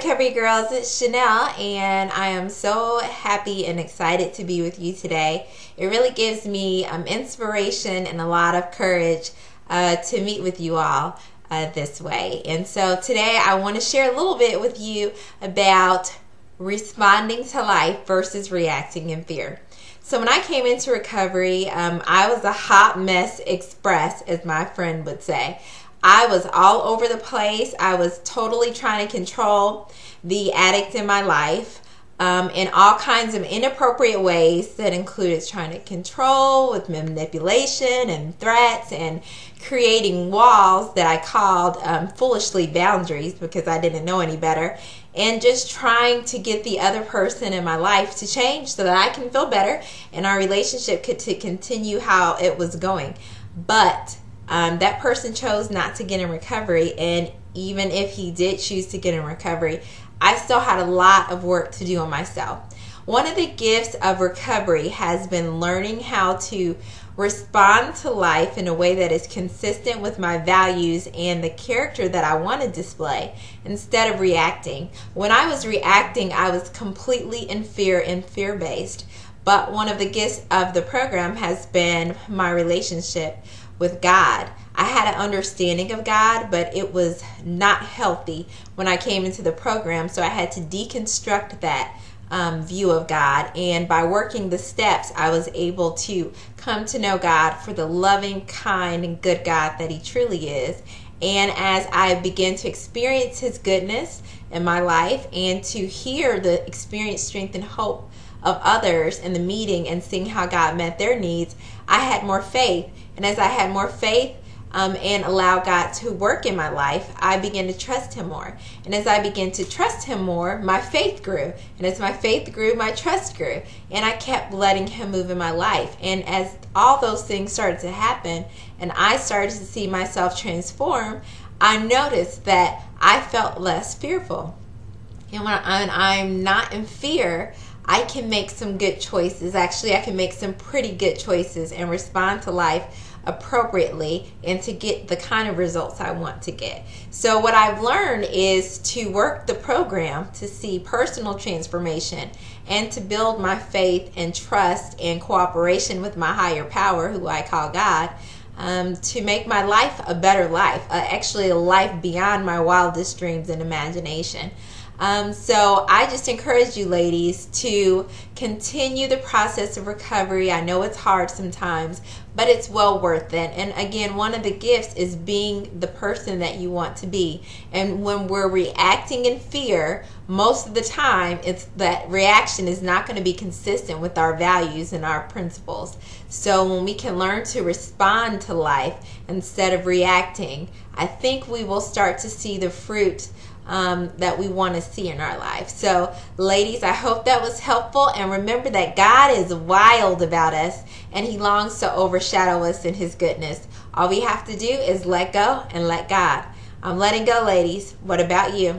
Recovery Girls, it's Chenille, and I am so happy and excited to be with you today. It really gives me inspiration and a lot of courage to meet with you all this way. And so today I want to share a little bit with you about responding to life versus reacting in fear. So when I came into recovery, I was a hot mess express, as my friend would say. I was all over the place. I was totally trying to control the addict in my life in all kinds of inappropriate ways that included trying to control with manipulation and threats and creating walls that I called foolishly boundaries because I didn't know any better, and just trying to get the other person in my life to change so that I can feel better and our relationship could continue how it was going. But that person chose not to get in recovery, and even if he did choose to get in recovery, I still had a lot of work to do on myself. One of the gifts of recovery has been learning how to respond to life in a way that is consistent with my values and the character that I want to display instead of reacting. When I was reacting, I was completely in fear and fear-based. But one of the gifts of the program has been my relationship with God. I had an understanding of God, but it was not healthy when I came into the program, so I had to deconstruct that view of God. And by working the steps, I was able to come to know God for the loving, kind, and good God that He truly is. And as I began to experience His goodness in my life and to hear the experience, strength, and hope of others in the meeting and seeing how God met their needs, I had more faith. And as I had more faith and allowed God to work in my life, I began to trust Him more. And as I began to trust Him more, my faith grew. And as my faith grew, my trust grew. And I kept letting Him move in my life. And as all those things started to happen and I started to see myself transform, I noticed that I felt less fearful. And when I'm not in fear, I can make some good choices. Actually, I can make some pretty good choices and respond to life appropriately and to get the kind of results I want to get. So what I've learned is to work the program to see personal transformation and to build my faith and trust and cooperation with my higher power, who I call God, to make my life a better life, actually a life beyond my wildest dreams and imagination. So I just encourage you ladies to continue the process of recovery. I know it's hard sometimes, but it's well worth it. And again, one of the gifts is being the person that you want to be. And when we're reacting in fear, most of the time, it's that reaction is not going to be consistent with our values and our principles. So when we can learn to respond to life instead of reacting, I think we will start to see the fruit that we want to see in our life. So ladies, I hope that was helpful, and remember that God is wild about us and He longs to overshadow us in His goodness. All we have to do is let go and let God. I'm letting go, ladies. What about you?